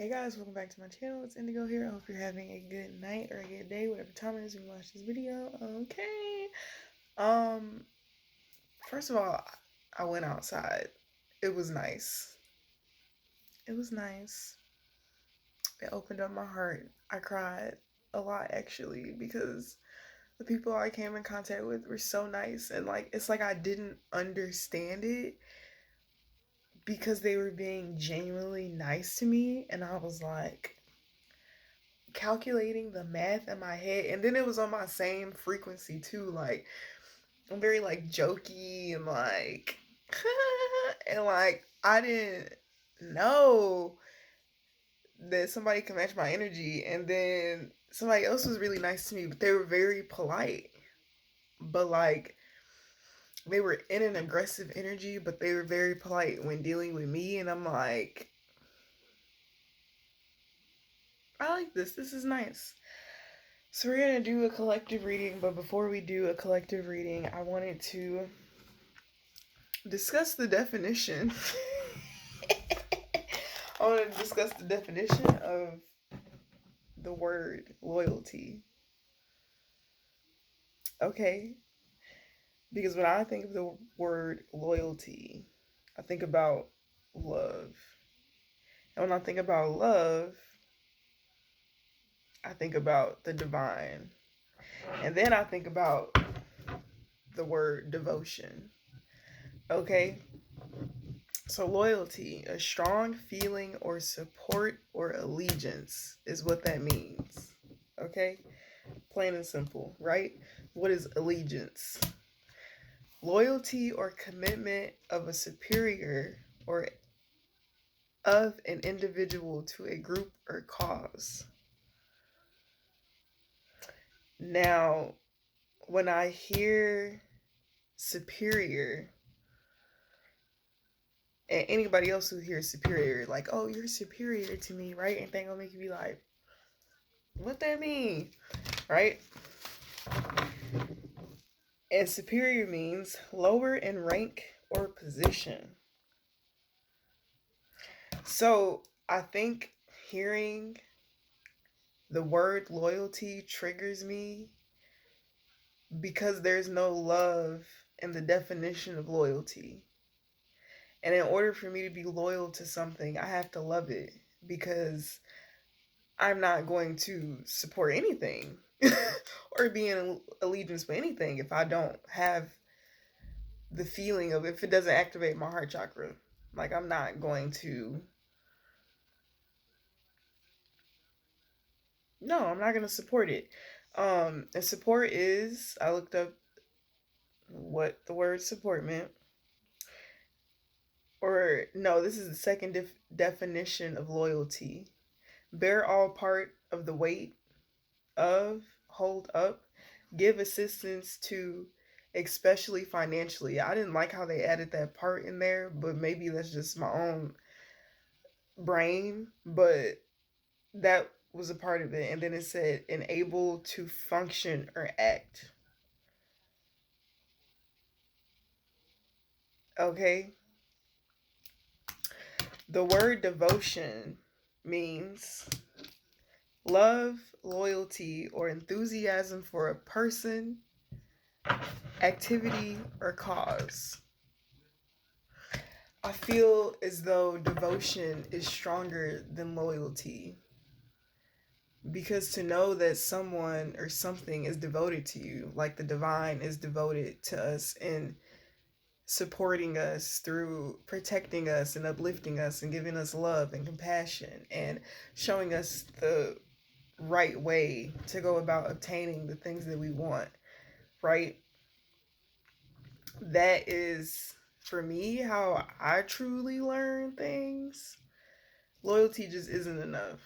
Hey guys, welcome back to my channel. It's Indigo here. I hope you're having a good night or a good day, whatever time it is when you watch this video. Okay. Um, First of all, I went outside. It was nice. It was nice. It opened up my heart. I cried a lot actually because the people I came in contact with were so nice, and it's like I didn't understand it because they were being genuinely nice to me, and I was like calculating the math in my head, and then it was on my same frequency too. Like I'm very jokey and and I didn't know that somebody could match my energy, and then somebody else was really nice to me, but they were very polite, but they were in an aggressive energy, but they were very polite when dealing with me, and I'm like, I like this is nice. So we're going to do a collective reading, but before we do a collective reading, I wanted to discuss the definition. I want to discuss the definition of the word loyalty. Okay? Because when I think of the word loyalty, I think about love. And when I think about love, I think about the divine. And then I think about the word devotion. Okay? So, loyalty, a strong feeling or support or allegiance is what that means. Okay? Plain and simple, right? What is allegiance? Loyalty or commitment of a superior or of an individual to a group or cause. Now, when I hear superior, and anybody else who hears superior, like, oh, you're superior to me, right? And they gonna make you be like, what that mean? Right? And superior means lower in rank or position. So I think hearing the word loyalty triggers me because there's no love in the definition of loyalty. And in order for me to be loyal to something, I have to love it, because I'm not going to support anything or be in allegiance with anything if I don't have the feeling of, if it doesn't activate my heart chakra. Like, I'm not going to, no, I'm not going to support it. And support is, I looked up what the word support meant. Or, no, this is the second definition of loyalty. Bear all part of the weight of, hold up, give assistance to, especially financially. I didn't like how they added that part in there, but maybe that's just my own brain. But that was a part of it. And then it said, enable to function or act. Okay? The word devotion means love, loyalty, or enthusiasm for a person, activity, or cause. I feel as though devotion is stronger than loyalty, because to know that someone or something is devoted to you, like the divine is devoted to us and supporting us through protecting us and uplifting us and giving us love and compassion and showing us the right way to go about obtaining the things that we want, right? That is, for me, how I truly learn things. Loyalty just isn't enough.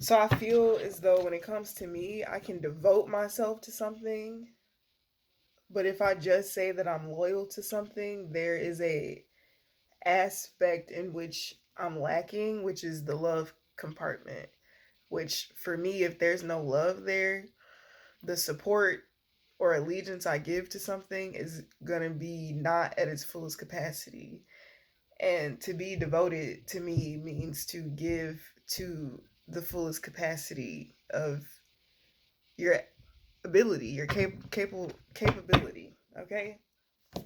So I feel as though when it comes to me, I can devote myself to something, but if I just say that I'm loyal to something, there is a aspect in which I'm lacking, which is the love compartment. Which for me, if there's no love there, the support or allegiance I give to something is going to be not at its fullest capacity. And to be devoted to me means to give to the fullest capacity of your ability, your capability. Okay, so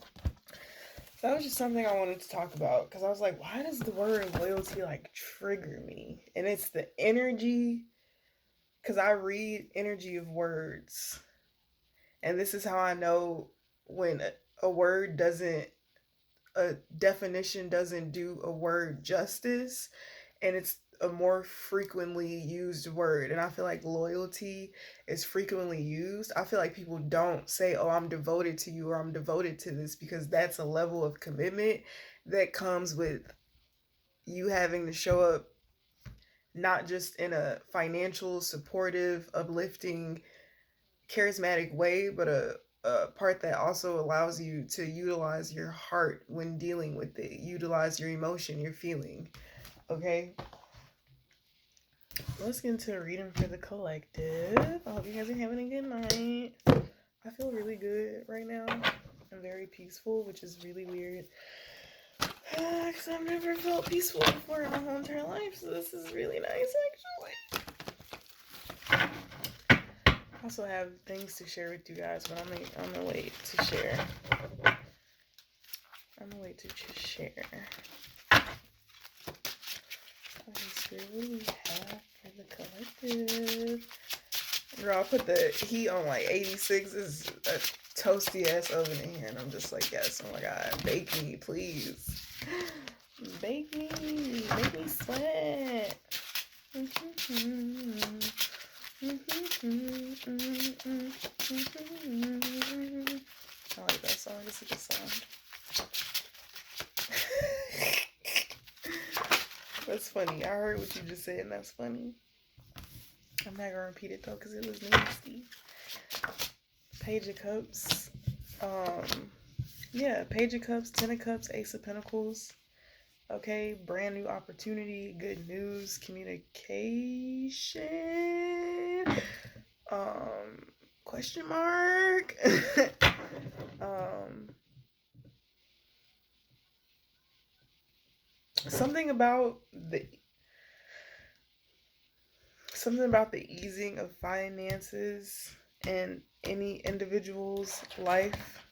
that was just something I wanted to talk about because I was like, why does the word loyalty like trigger me? And it's the energy, because I read energy of words, and this is how I know when a word doesn't, a definition doesn't do a word justice, and it's a more frequently used word. And I feel like loyalty is frequently used. I feel like people don't say, oh, I'm devoted to you or I'm devoted to this, because that's a level of commitment that comes with you having to show up not just in a financial, supportive, uplifting, charismatic way, but a part that also allows you to utilize your heart when dealing with it, utilize your emotion, your feeling. Okay, let's get into a reading for the collective. I hope you guys are having a good night. I feel really good right now. I'm very peaceful, which is really weird. Because I've never felt peaceful before in my whole entire life, so this is really nice, actually. I also have things to share with you guys, but I'm gonna wait to share. I'm gonna wait to share. Okay, so what do we have for the collective? Girl, I put the heat on like 86. This is a toasty ass oven in here, and I'm just like, yes, oh my god, bake me, please. Bake me, make me sweat. I like that song. It's a good song. That's funny. I heard what you just said, and that's funny. I'm not gonna repeat it though, because it was nasty. Page of Cups. Yeah, Page of Cups, Ten of Cups, Ace of Pentacles. Okay, brand new opportunity, good news, communication. Question mark. Something about the easing of finances in any individual's life,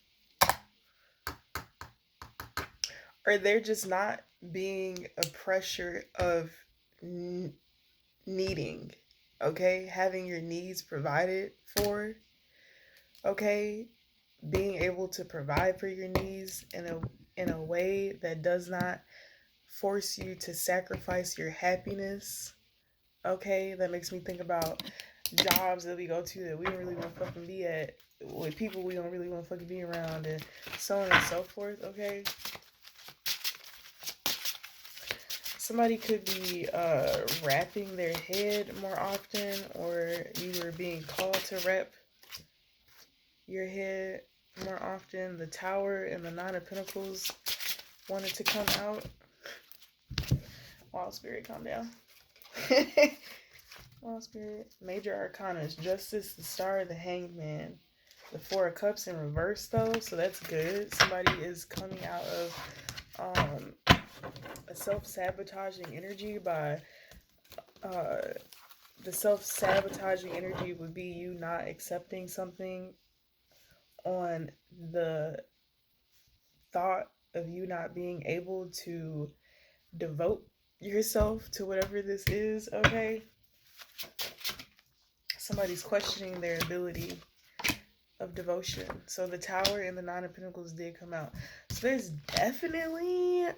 or they're just not being a pressure of needing, okay, having your needs provided for, okay, being able to provide for your needs in a way that does not force you to sacrifice your happiness. Okay, that makes me think about jobs that we go to that we don't really want to fucking be at, with people we don't really want to fucking be around, and so on and so forth. Okay, somebody could be wrapping their head more often, or you were being called to wrap your head more often. The Tower and the Nine of Pentacles wanted to come out. Wild Spirit, calm down. Wild Spirit. Major Arcana is Justice, the Star, the Hanged Man. The Four of Cups in reverse though, so that's good. Somebody is coming out of a self-sabotaging energy by the self-sabotaging energy would be you not accepting something on the thought of you not being able to devote yourself to whatever this is. Okay, somebody's questioning their ability of devotion. So the Tower and the Nine of Pentacles did come out. So there's definitely, I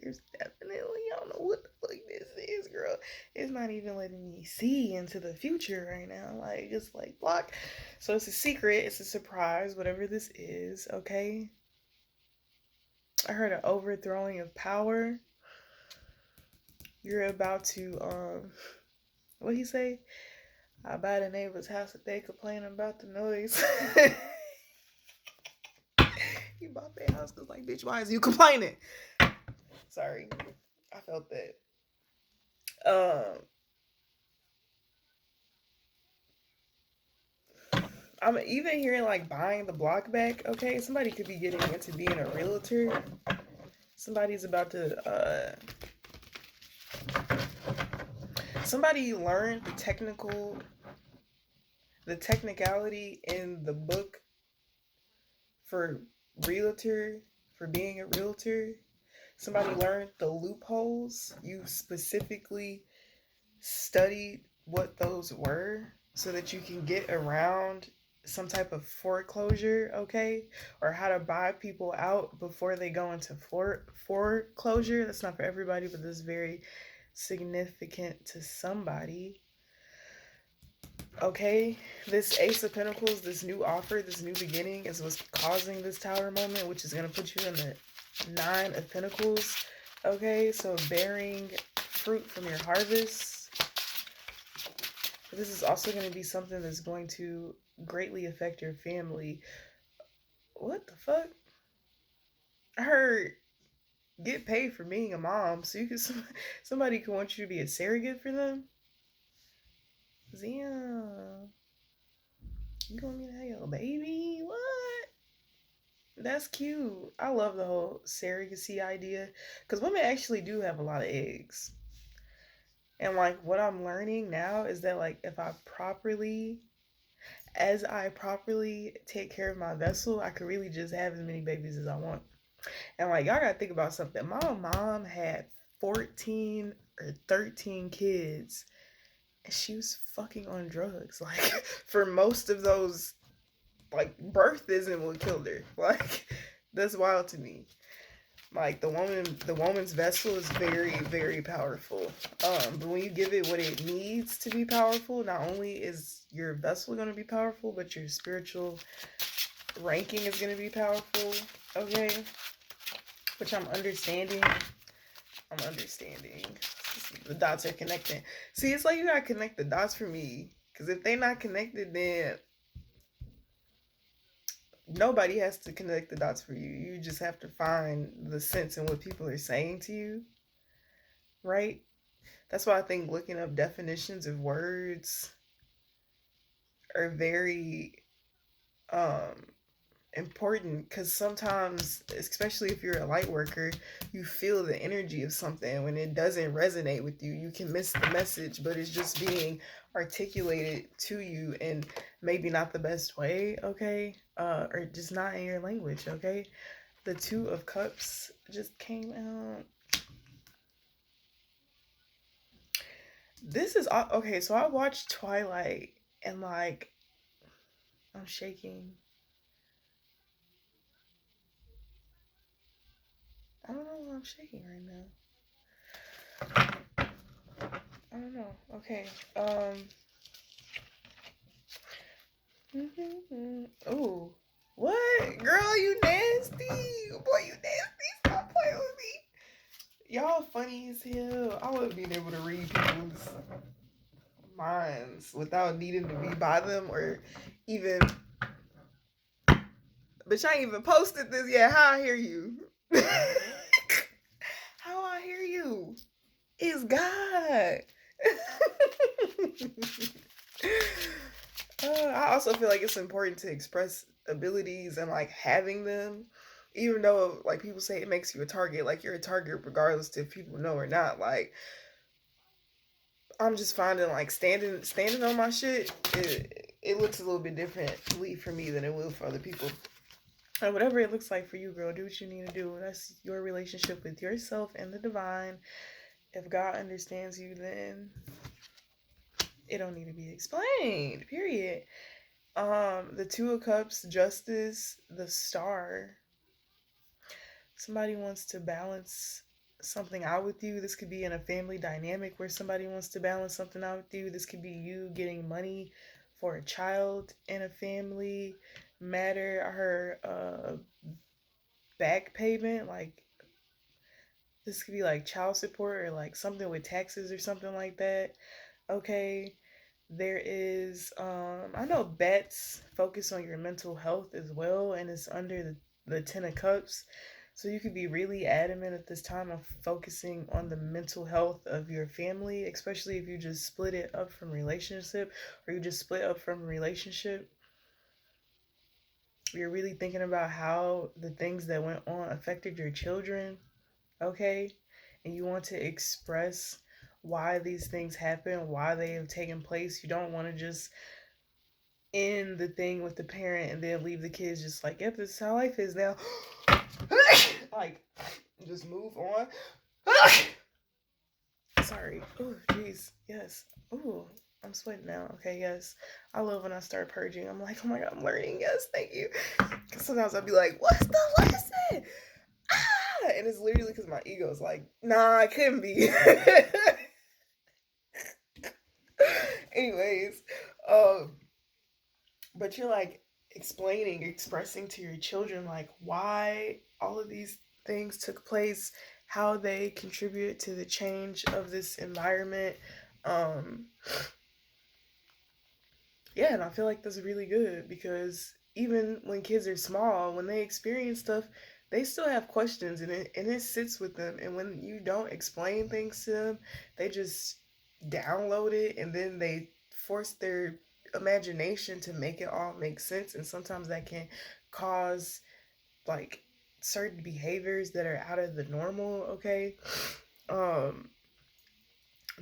don't know what the fuck this is, girl. It's not even letting me see into the future right now. Like, it's like block. So it's a secret, it's a surprise, whatever this is, okay? I heard an overthrowing of power. You're about to, what he say? I buy the neighbor's house if they complain about the noise. You bought their house because, like, bitch, why is you complaining? Sorry, I felt that. I'm even hearing like buying the block back. Okay, somebody could be getting into being a realtor. Somebody's about to somebody learned the technicality in the book for realtor, for being a realtor. Somebody learned the loopholes. You specifically studied what those were so that you can get around some type of foreclosure, okay? Or how to buy people out before they go into foreclosure. That's not for everybody, but this is very significant to somebody. Okay, this Ace of Pentacles, this new offer, this new beginning is what's causing this Tower moment, which is going to put you in the Nine of Pentacles. Okay, so bearing fruit from your harvest. This is also going to be something that's going to greatly affect your family. What the fuck? I heard get paid for being a mom, so you can somebody could want you to be a surrogate for them. Damn, you want me to have your baby? What? That's cute. I love the whole surrogacy idea because women actually do have a lot of eggs. And like what I'm learning now is that like if as I properly take care of my vessel, I could really just have as many babies as I want. And like y'all gotta think about something. My mom had 14 or 13 kids and she was fucking on drugs. Like for most of those, like birth isn't what killed her. Like that's wild to me. Like the woman's vessel is very, very powerful. But when you give it what it needs to be powerful, not only is your vessel gonna be powerful, but your spiritual ranking is gonna be powerful. Okay, which I'm understanding. I'm understanding. The dots are connecting. See, it's like you gotta connect the dots for me, because if they're not connected, then nobody has to connect the dots for you. You just have to find the sense in what people are saying to you, right? That's why I think looking up definitions of words are very um important because sometimes, especially if you're a light worker, you feel the energy of something. When it doesn't resonate with you, you can miss the message, but it's just being articulated to you and maybe not the best way, okay? Or just not in your language, okay? The Two of Cups just came out. This is okay. So I watched Twilight and like I'm shaking. I don't know why I'm shaking right now. I don't know. Okay. Oh. What? Girl, you nasty. Boy, you nasty. Stop playing with me. Y'all funny as hell. I love being able to read people's minds without needing to be by them or even. But I ain't even posted this yet. How I hear you? How I hear you? Is God. I also feel like it's important to express abilities and like having them, even though like people say it makes you a target. Like you're a target regardless if people know or not. Like I'm just finding like standing on my shit. It looks a little bit differently for me than it will for other people. And whatever it looks like for you, girl, do what you need to do. That's your relationship with yourself and the divine. If God understands you, then it don't need to be explained. Period. The Two of Cups, Justice, the Star. Somebody wants to balance something out with you. This could be in a family dynamic where somebody wants to balance something out with you. This could be you getting money for a child in a family matter. I heard back payment, like this could be like child support or like something with taxes or something like that. Okay. There is I know bets focus on your mental health as well and it's under the Ten of Cups. So you could be really adamant at this time of focusing on the mental health of your family, especially if you just split it up from relationship or you just split up from relationship. you're really thinking about how the things that went on affected your children, okay? And you want to express why these things happen, why they have taken place. You don't want to just end the thing with the parent and then leave the kids just like, yep, this is how life is now. Like, just move on. Sorry. Oh, jeez. Yes. Oh, I'm sweating now. Okay, yes. I love when I start purging. I'm like, oh my god, I'm learning. Yes, thank you. Because sometimes I'll be like, what's the lesson? Ah! And it's literally because my ego is like, nah, it couldn't be. Anyways, um, but you're like explaining, expressing to your children like why all of these things took place, how they contribute to the change of this environment. Um, yeah, and I feel like that's really good because even when kids are small, when they experience stuff, they still have questions and it sits with them. And when you don't explain things to them, they just download it and then they force their imagination to make it all make sense. And sometimes that can cause like certain behaviors that are out of the normal, okay? Um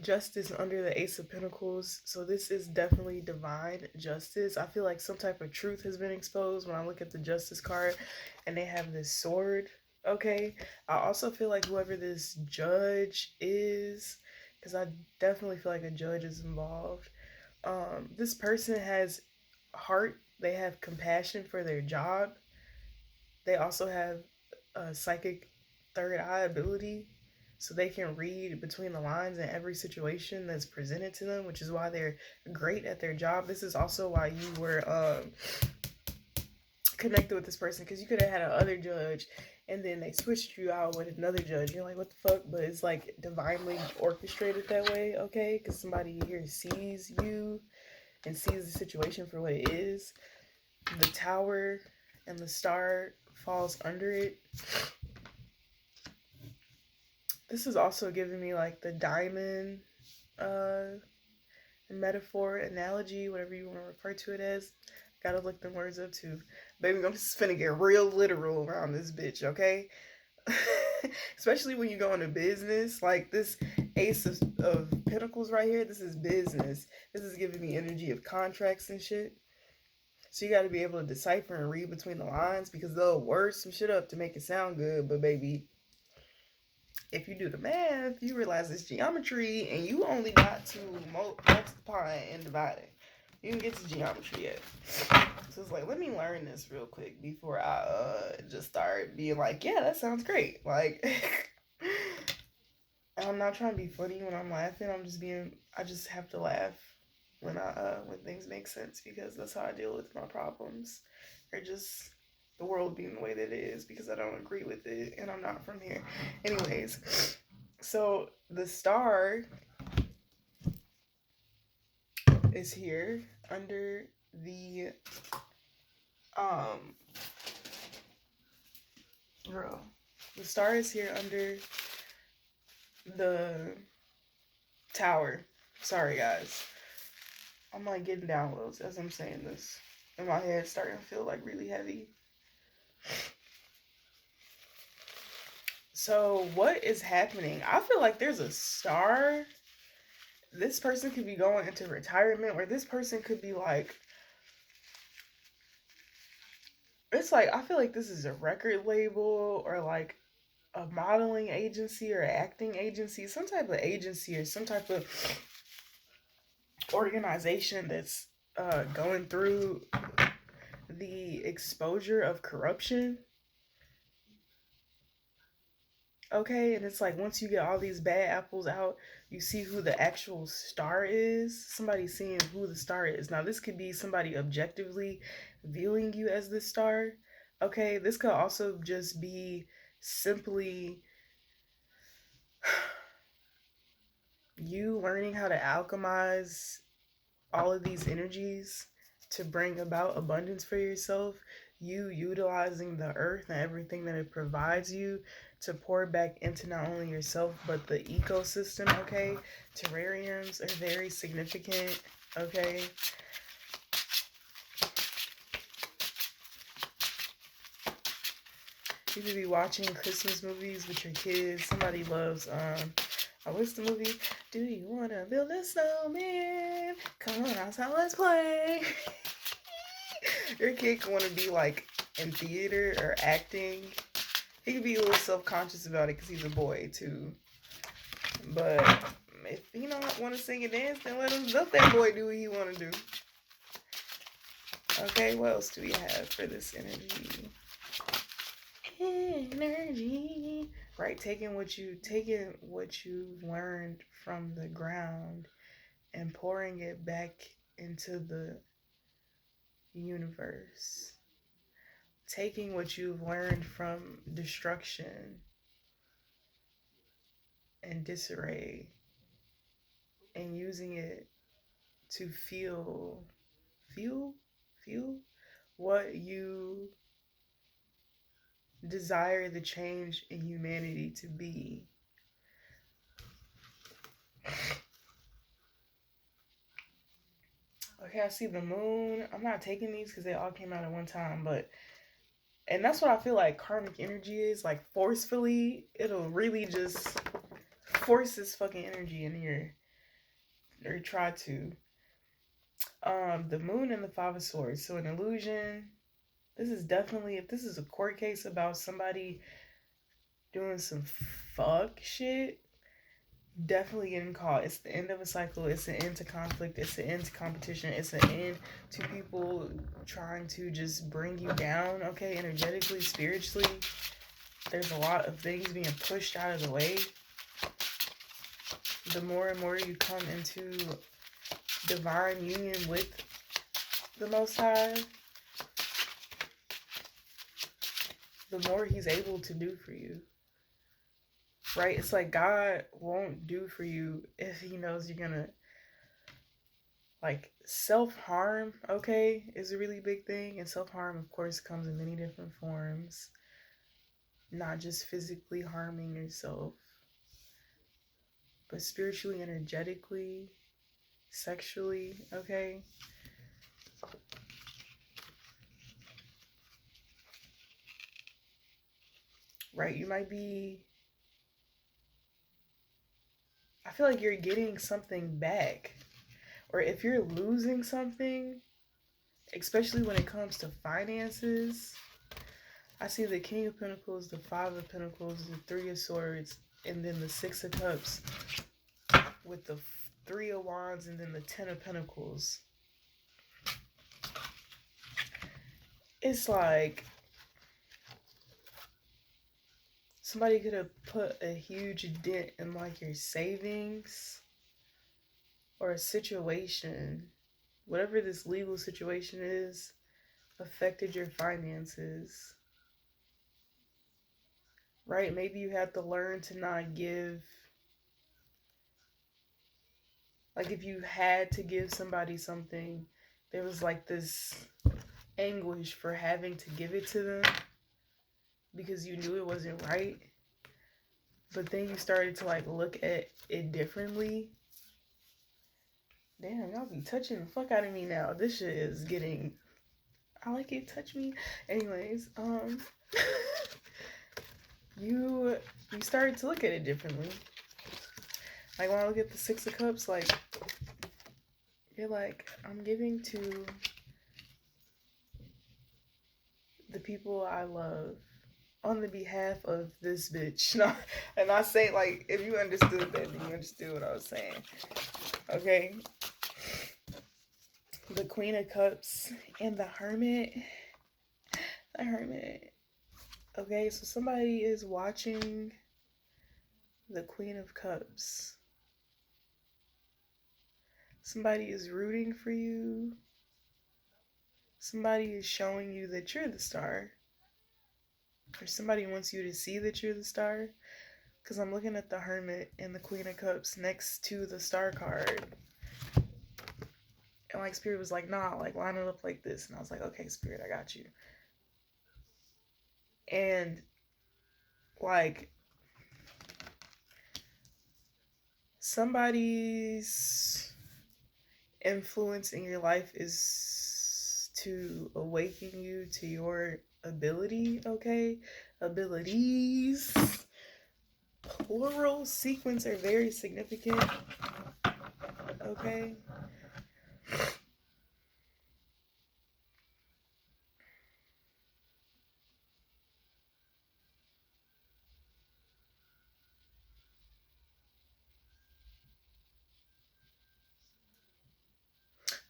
Justice under the Ace of Pentacles. So this is definitely divine justice. I feel like some type of truth has been exposed when I look at the Justice card and they have this sword. Okay. I also feel like whoever this judge is, because I definitely feel like a judge is involved. This person has heart. They have compassion for their job. They also have a psychic third eye ability, so they can read between the lines in every situation that's presented to them, which is why they're great at their job. This is also why you were connected with this person, because you could have had another judge and then they switched you out with another judge. You're like, what the fuck? But it's like divinely orchestrated that way, okay? Because somebody here sees you and sees the situation for what it is. The tower and the star falls under it. This is also giving me like the diamond uh metaphor, analogy, whatever you want to refer to it as. Gotta look them words up too. Baby, I'm just finna get real literal around this bitch, okay? Especially when you go into business. Like this Ace of Pentacles right here, this is business. This is giving me energy of contracts and shit. So you gotta be able to decipher and read between the lines because they'll word some shit up to make it sound good, but baby, if you do the math, you realize it's geometry and you only got to multiplying and dividing. You didn't get to geometry yet. So it's like, let me learn this real quick before I just start being like, yeah, that sounds great. Like, I'm not trying to be funny when I'm laughing. I just have to laugh when things make sense because that's how I deal with my problems. Or just the world being the way that it is because I don't agree with it and I'm not from here. Anyways, so the star is here under the um girl. The star is here under the tower. Sorry guys. I'm like getting downloads as I'm saying this. And my head's starting to feel like really heavy. So what is happening? I feel like there's a star. This person could be going into retirement, or this person could be like, it's like, I feel like this is a record label or like a modeling agency or acting agency, some type of agency or some type of organization that's going through the exposure of corruption. Okay, and it's like once you get all these bad apples out, you see who the actual star is. Somebody seeing who the star is. Now, this could be somebody objectively viewing you as the star. Okay, this could also just be simply you learning how to alchemize all of these energies to bring about abundance for yourself, you utilizing the earth and everything that it provides you to pour back into not only yourself but the ecosystem, okay? Terrariums are very significant, okay? You could be watching Christmas movies with your kids. Somebody loves what's the movie? Do you wanna build a snowman? Come on outside, let's play. Your kid can wanna be like in theater or acting. He could be a little self-conscious about it because he's a boy too. But if he don't want to sing and dance, then let that boy do what he want to do. Okay, what else do we have for this energy? Energy. Right, taking what you've learned from the ground and pouring it back into the universe. Taking what you've learned from destruction and disarray and using it to fuel what you desire the change in humanity to be. Okay, I see the moon. I'm not taking these because they all came out at one time, and that's what I feel like karmic energy is, like forcefully. It'll really just force this fucking energy in here. Or try to. The moon and the five of swords. So an illusion. This is definitely, if this is a court case about somebody doing some fuck shit, definitely getting caught. It's the end of a cycle. It's the end to conflict. It's the end to competition. It's the end to people trying to just bring you down, okay, energetically, spiritually. There's a lot of things being pushed out of the way. The more and more you come into divine union with the Most High, the more He's able to do for you. Right? It's like God won't do for you if He knows you're gonna, like, self-harm, okay, is a really big thing. And self-harm, of course, comes in many different forms. Not just physically harming yourself, but spiritually, energetically, sexually, okay? Right? You might be, I feel like you're getting something back. Or if you're losing something, especially when it comes to finances, I see the King of Pentacles, the Five of Pentacles, the Three of Swords, and then the Six of Cups with the Three of Wands, and then the Ten of Pentacles. It's like somebody could have put a huge dent in, like, your savings or a situation, whatever this legal situation is, affected your finances. Right? Maybe you have to learn to not give. Like, if you had to give somebody something, there was like this anguish for having to give it to them because you knew it wasn't right. But then you started to, like, look at it differently. Damn, y'all be touching the fuck out of me now. This shit is getting, I like it, touch me. Anyways, you started to look at it differently. Like, when I look at the Six of Cups, like, you're like, I'm giving to the people I love on the behalf of this bitch. No, and I say, like, if you understood that, then you understood what I was saying. Okay? The Queen of Cups and the Hermit. The Hermit. Okay, so somebody is watching the Queen of Cups. Somebody is rooting for you. Somebody is showing you that you're the star. Or somebody wants you to see that you're the star. Because I'm looking at the Hermit and the Queen of Cups next to the Star card. And, like, Spirit was like, nah, like, line it up like this. And I was like, okay, Spirit, I got you. And, like, somebody's influence in your life is to awaken you to your ability, okay? abilities. Plural sequence are very significant. Okay.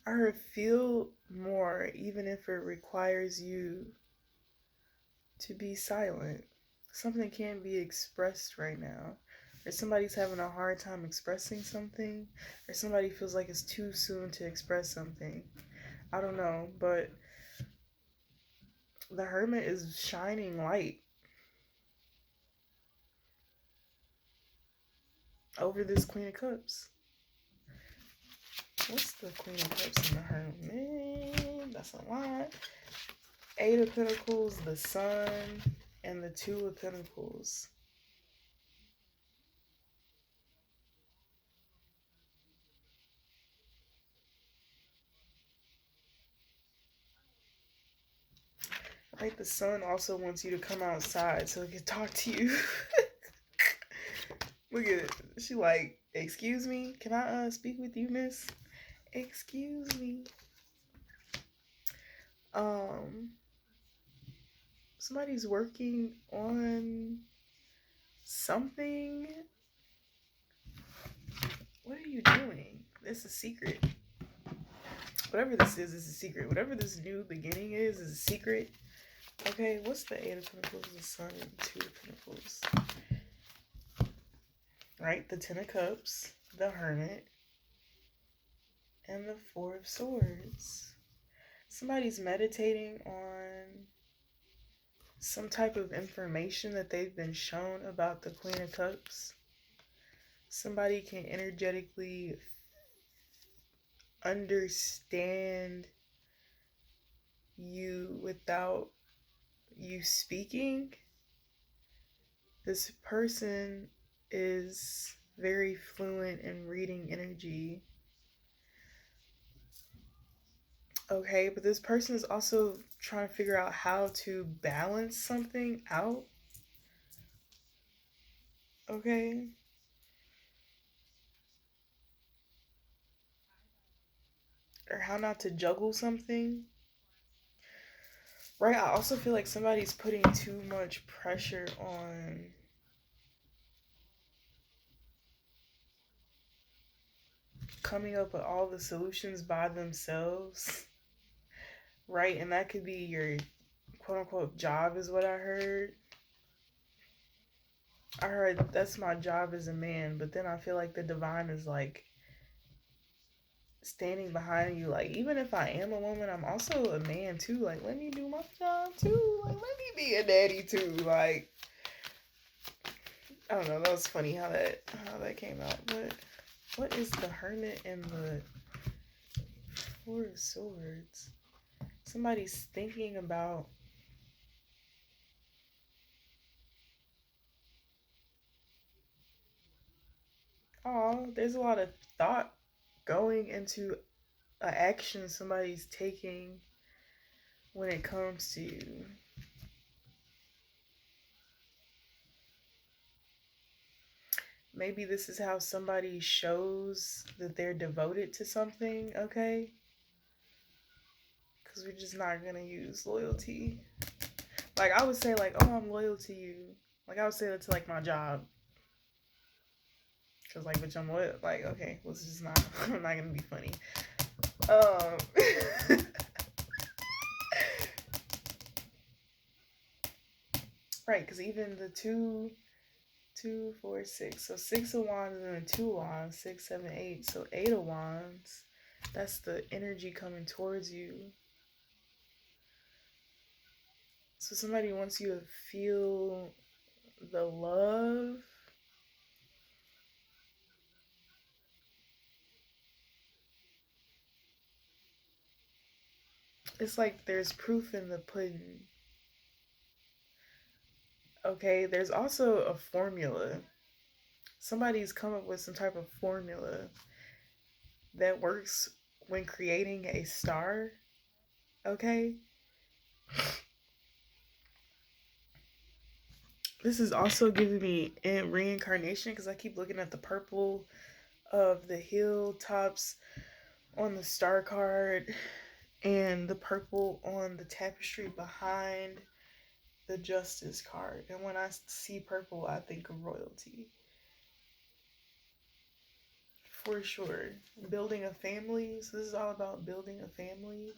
I heard feel more, even if it requires you to be silent. Something can't be expressed right now. Or somebody's having a hard time expressing something. Or somebody feels like it's too soon to express something. I don't know, but the hermit is shining light over this Queen of Cups. What's the Queen of Cups and the hermit? That's a lot. Eight of Pentacles, the Sun, and the Two of Pentacles. Right, the Sun also wants you to come outside so it can talk to you. Look at it. She like, excuse me, can I speak with you, miss? Excuse me. Um, somebody's working on something. What are you doing? This is a secret. Whatever this is a secret. Whatever this new beginning is a secret. Okay, what's the Eight of Pentacles, the Sun, and the Two of Pentacles? Right, the Ten of Cups, the Hermit, and the Four of Swords. Somebody's meditating on some type of information that they've been shown about the Queen of Cups. Somebody can energetically understand you without you speaking. This person is very fluent in reading energy. Okay, but this person is also trying to figure out how to balance something out. Okay. Or how not to juggle something. Right, I also feel like somebody's putting too much pressure on coming up with all the solutions by themselves. Right, and that could be your quote unquote job, is what I heard. I heard that's my job as a man, but then I feel like the divine is like standing behind you. Like, even if I am a woman, I'm also a man too. Like, let me do my job too. Like, let me be a daddy too. Like, I don't know. That was funny how that came out. But what is the Hermit and the Four of Swords? Somebody's thinking about. Oh, there's a lot of thought going into an action somebody's taking when it comes to you. Maybe this is how somebody shows that they're devoted to something, okay? Because we're just not going to use loyalty. Like, I would say, like, oh, I'm loyal to you. Like, I would say that to, like, my job. Because, like, bitch, I'm loyal. Like, okay, well, it's just not, I'm not going to be funny. Right, because even the two, 4, 6. So 6 of Wands and then 2 Wands. 6, 7, 8. So 8 of Wands. That's the energy coming towards you. So somebody wants you to feel the love. It's like there's proof in the pudding. Okay, there's also a formula. Somebody's come up with some type of formula that works when creating a star. Okay? This is also giving me in reincarnation because I keep looking at the purple of the hilltops on the star card and the purple on the tapestry behind the justice card. And when I see purple, I think of royalty. For sure. Building a family. So this is all about building a family.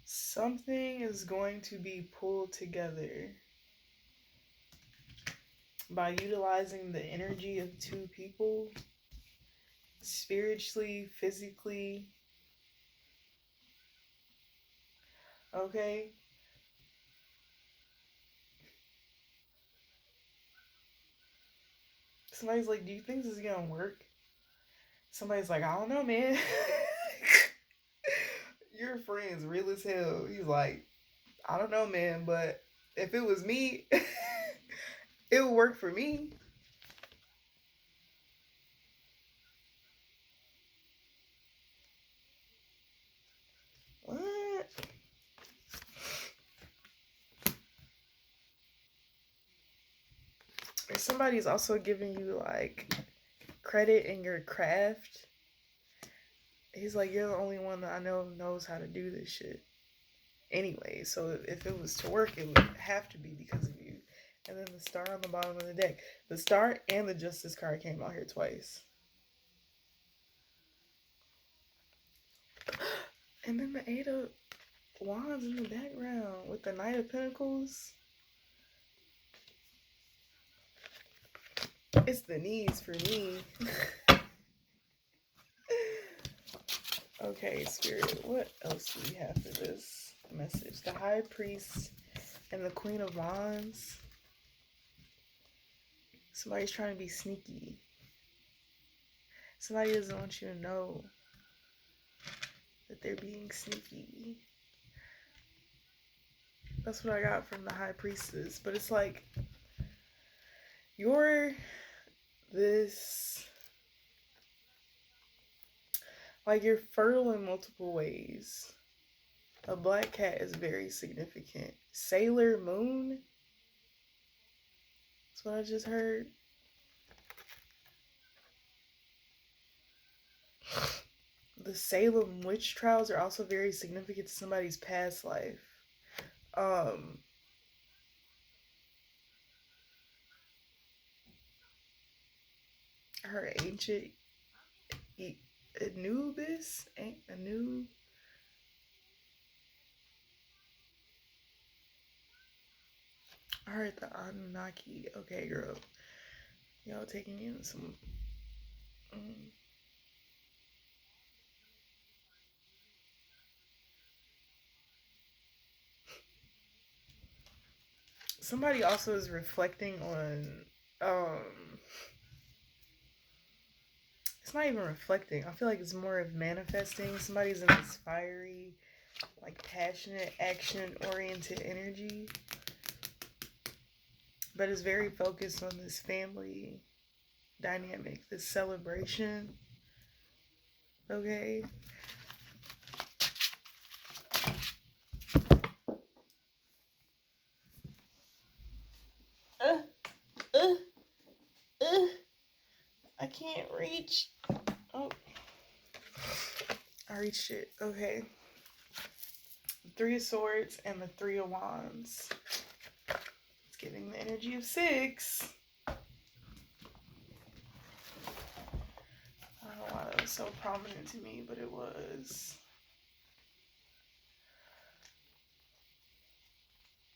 Something is going to be pulled together by utilizing the energy of two people, spiritually, physically. Okay? Somebody's like, do you think this is gonna work? Somebody's like, I don't know, man. Your friend's real as hell. He's like, I don't know, man, but if it was me, it would work for me. What? If somebody's also giving you like credit in your craft, he's like, you're the only one that I know knows how to do this shit. Anyway, so if it was to work, it would have to be because of you. And then the star on the bottom of the deck. The star and the justice card came out here twice. And then the eight of wands in the background with the knight of pentacles. It's the knees for me. Okay, Spirit, what else do we have for this message? The High Priest and the Queen of Wands. Somebody's trying to be sneaky. Somebody doesn't want you to know that they're being sneaky. That's what I got from the High Priestess. But it's like, you're this, like, you're fertile in multiple ways. A black cat is very significant. Sailor Moon. That's what I just heard. The Salem witch trials are also very significant to somebody's past life. Her ancient Anubis, Anu. I heard the Anunnaki. Okay, girl, y'all taking me in some. Somebody also is reflecting on. It's not even reflecting. I feel like it's more of manifesting. Somebody's in this fiery, like passionate, action-oriented energy, but is very focused on this family dynamic, this celebration. Okay. Uh, uh, uh. I can't reach. Oh, I reached it. Okay. Three of Swords and the Three of Wands. It's giving the energy of 6. I don't know why that was so prominent to me, but it was.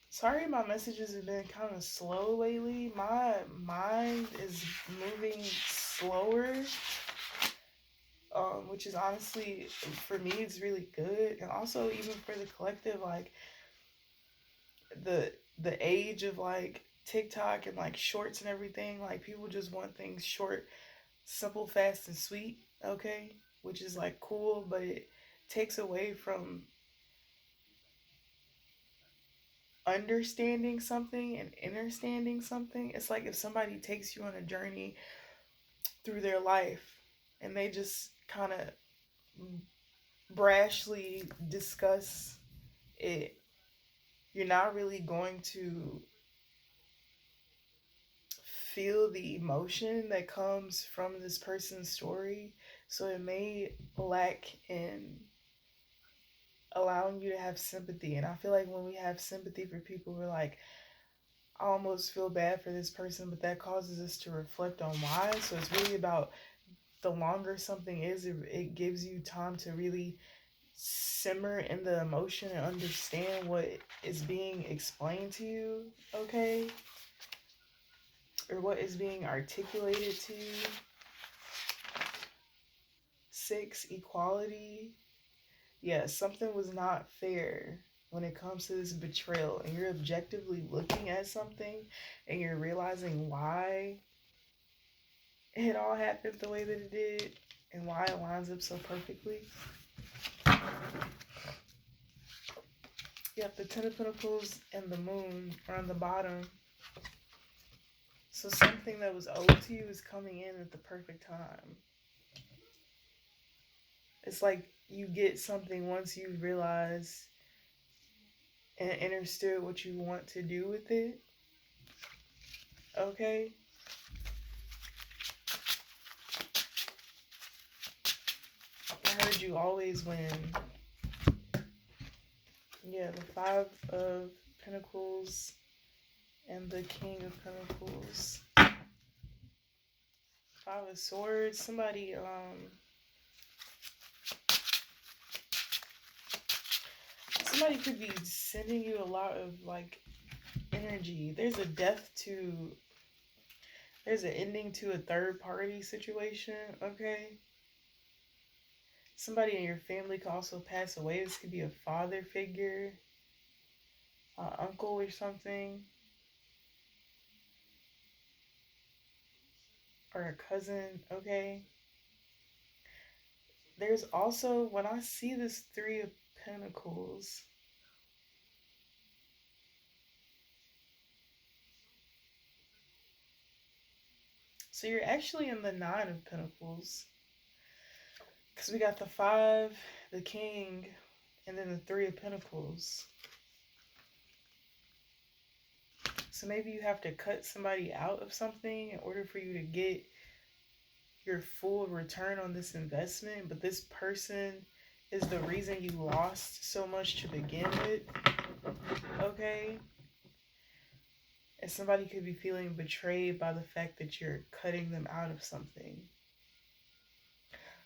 Sorry, my messages have been kind of slow lately. My mind is moving slower, which is honestly, for me, it's really good. And also, even for the collective, like, the age of, like, TikTok and, like, shorts and everything, like, people just want things short, simple, fast, and sweet, okay? Which is, like, cool, but it takes away from understanding something and understanding something. It's like if somebody takes you on a journey through their life and they just kind of brashly discuss it you're not really going to feel the emotion that comes from this person's story. So it may lack in allowing you to have sympathy. And I feel like when we have sympathy for people, we're like, I almost feel bad for this person, but that causes us to reflect on why. So it's really about the longer something is, it gives you time to really simmer in the emotion and understand what is being explained to you, okay? Or what is being articulated to you. 6, equality. Yeah, something was not fair when it comes to this betrayal, and you're objectively looking at something and you're realizing why it all happened the way that it did and why it lines up so perfectly. Yep, the Ten of Pentacles and the Moon are on the bottom. So something that was owed to you is coming in at the perfect time. It's like you get something once you realize and understood what you want to do with it. Okay? I heard you always win. Yeah, the 5 of Pentacles and the King of Pentacles. 5 of Swords. Somebody could be sending you a lot of like energy. There's an ending to a third party situation, okay? Somebody in your family could also pass away. This could be a father figure, an uncle or something, or a cousin, okay? There's also, when I see this 3 of Pentacles, so you're actually in the 9 of Pentacles. Because we got the 5, the King, and then the 3 of Pentacles. So maybe you have to cut somebody out of something in order for you to get your full return on this investment. But this person is the reason you lost so much to begin with. Okay? And somebody could be feeling betrayed by the fact that you're cutting them out of something.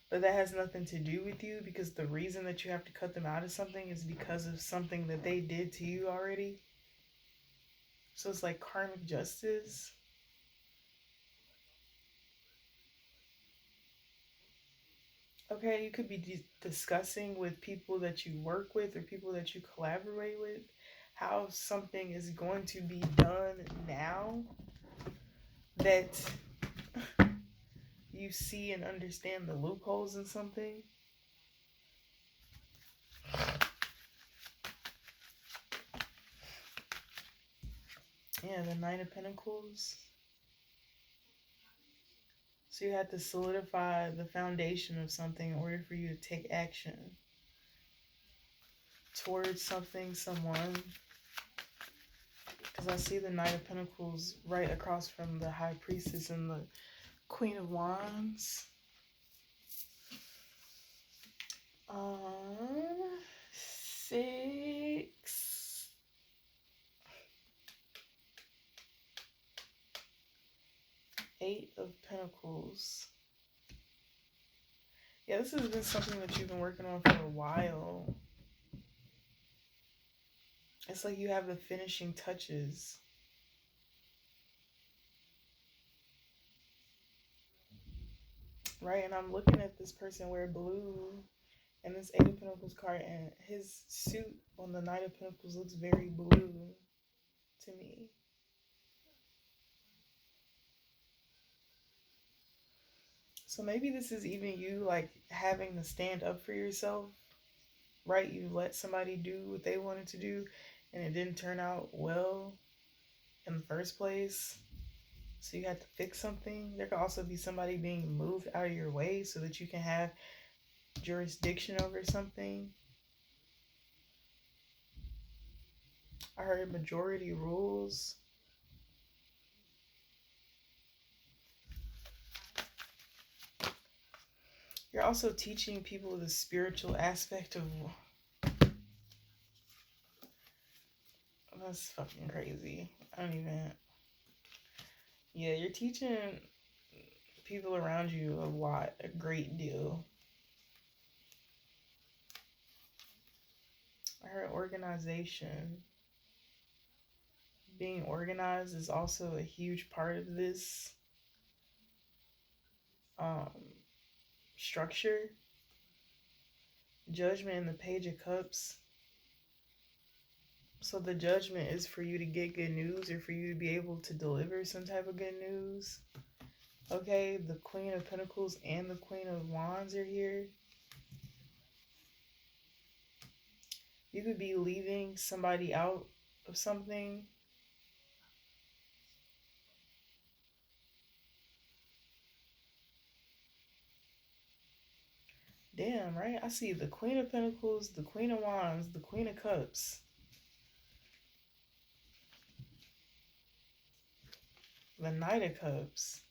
But that has nothing to do with you, because the reason that you have to cut them out of something is because of something that they did to you already. So it's like karmic justice. Okay, you could be discussing with people that you work with or people that you collaborate with how something is going to be done now that you see and understand the loopholes in something. Yeah, the 9 of Pentacles. So you had to solidify the foundation of something in order for you to take action towards something, someone. Because I see the 9 of Pentacles right across from the High Priestess and the Queen of Wands. 6. 8 of Pentacles. Yeah, this has been something that you've been working on for a while. It's like you have the finishing touches. Right, and I'm looking at this person wear blue and this 8 of Pentacles card, and his suit on the 9 of Pentacles looks very blue to me. So maybe this is even you like having to stand up for yourself, right? You let somebody do what they wanted to do and it didn't turn out well in the first place. So you had to fix something. There could also be somebody being moved out of your way so that you can have jurisdiction over something. I heard majority rules. You're also teaching people the spiritual aspect of. That's fucking crazy. I don't even. Yeah, you're teaching people around you a lot, a great deal. I heard organization. Being organized is also a huge part of this um, structure. Judgment in the Page of Cups. So the judgment is for you to get good news or for you to be able to deliver some type of good news. Okay, the Queen of Pentacles and the Queen of Wands are here. You could be leaving somebody out of something. Damn, right? I see the Queen of Pentacles, the Queen of Wands, the Queen of Cups, the Knight of Cups.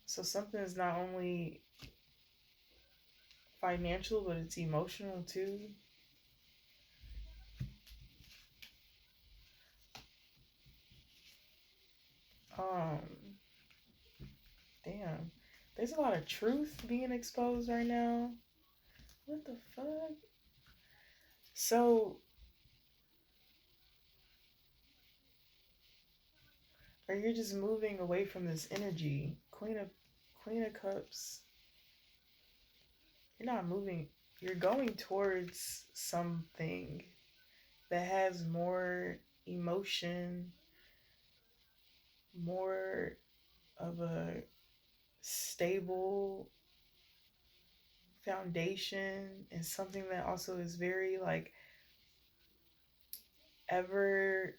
So something is not only financial, but it's emotional too. Um, damn. There's a lot of truth being exposed right now. What the fuck? So, or you're just moving away from this energy. Queen of Cups. You're not moving. You're going towards something that has more emotion, more of a stable foundation, and something that also is very like ever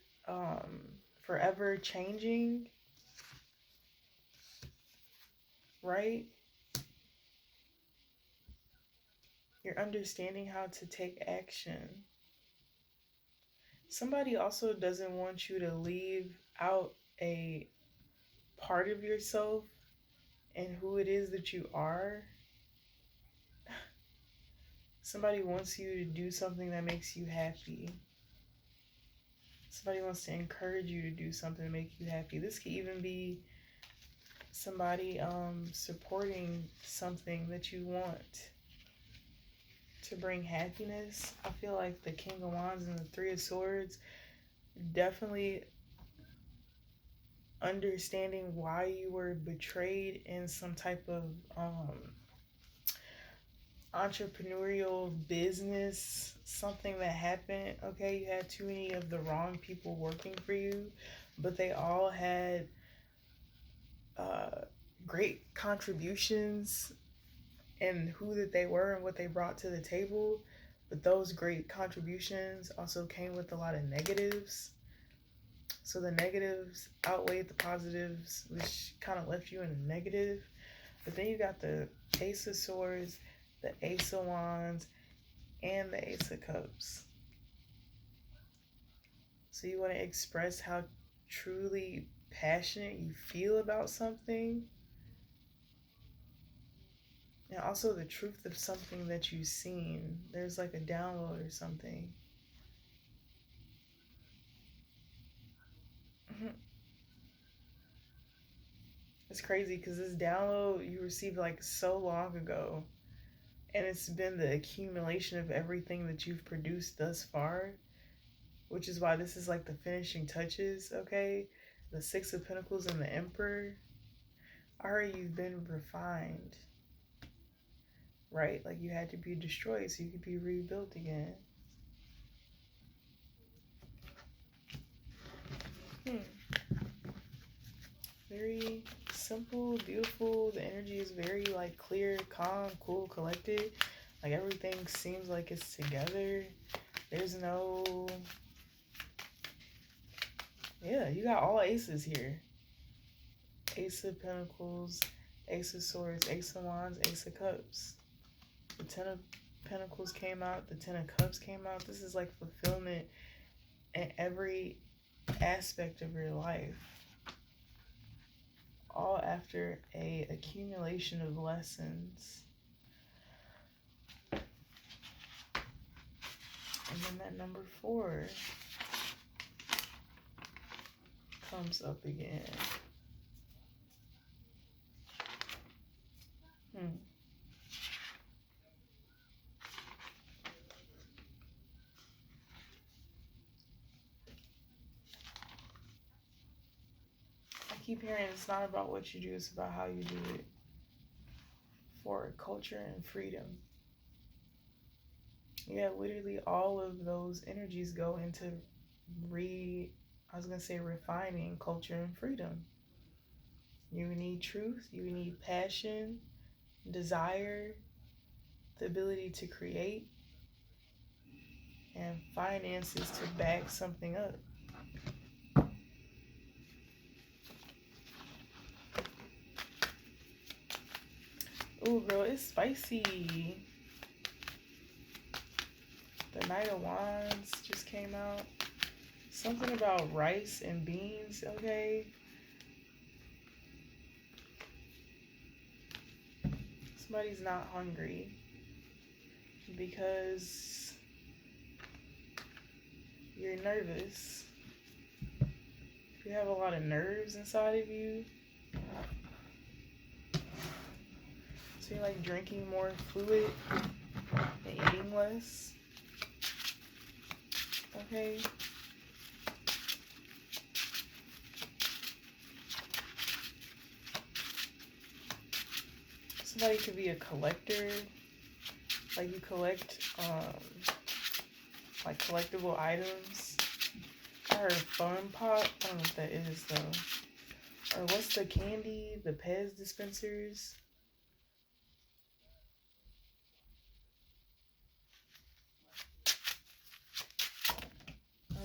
forever changing, right? You're understanding how to take action. Somebody also doesn't want you to leave out a part of yourself and who it is that you are. Somebody wants you to do something that makes you happy. Somebody wants to encourage you to do something to make you happy. This could even be somebody supporting something that you want to bring happiness. I feel like the King of Wands and the Three of Swords definitely understanding why you were betrayed in some type of entrepreneurial business, something that happened. Okay, you had too many of the wrong people working for you, but they all had uh, great contributions and who that they were and what they brought to the table. But those great contributions also came with a lot of negatives. So the negatives outweighed the positives, which kind of left you in a negative. But then you got the Ace of Swords, the Ace of Wands, and the Ace of Cups. So you want to express how truly passionate you feel about something. And also the truth of something that you've seen. There's like a download or something. It's crazy because this download you received like so long ago. And it's been the accumulation of everything that you've produced thus far, which is why this is like the finishing touches, okay? The Six of Pentacles and the Emperor. Already you've been refined, right? Like you had to be destroyed so you could be rebuilt again. Very simple, beautiful. The energy is very like clear, calm, cool, collected. Like everything seems like it's together. There's no... Yeah, you got all aces here. Ace of Pentacles, Ace of Swords, Ace of Wands, Ace of Cups. The Ten of Pentacles came out. The Ten of Cups came out. This is like fulfillment in every aspect of your life, all after a accumulation of lessons. And then that number 4 comes up again. I keep hearing it's not about what you do, it's about how you do it. For culture and freedom. Yeah, literally all of those energies go into refining culture and freedom. You need truth, you need passion, desire, the ability to create, and finances to back something up. Ooh, girl, it's spicy. The Knight of Wands just came out. Something about rice and beans, okay? Somebody's not hungry because you're nervous. You have a lot of nerves inside of you. So you're like drinking more fluid and eating less. Okay? Somebody could be a collector. Like you collect like collectible items. I heard fun pop. I don't know what that is though. Or what's the candy? The Pez dispensers.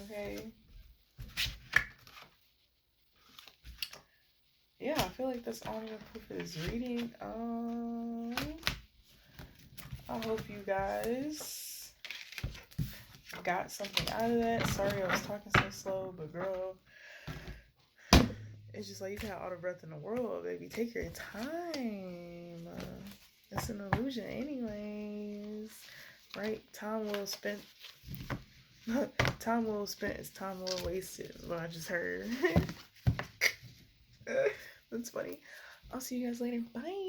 Okay. Yeah, I feel like that's all I'm gonna put for this reading. I hope you guys got something out of that. Sorry I was talking so slow, but girl, it's just like you got all the breath in the world, baby. Take your time. It's an illusion anyways. Right? Time well spent. Time well spent is time well wasted, is what I just heard. That's funny. I'll see you guys later. Bye.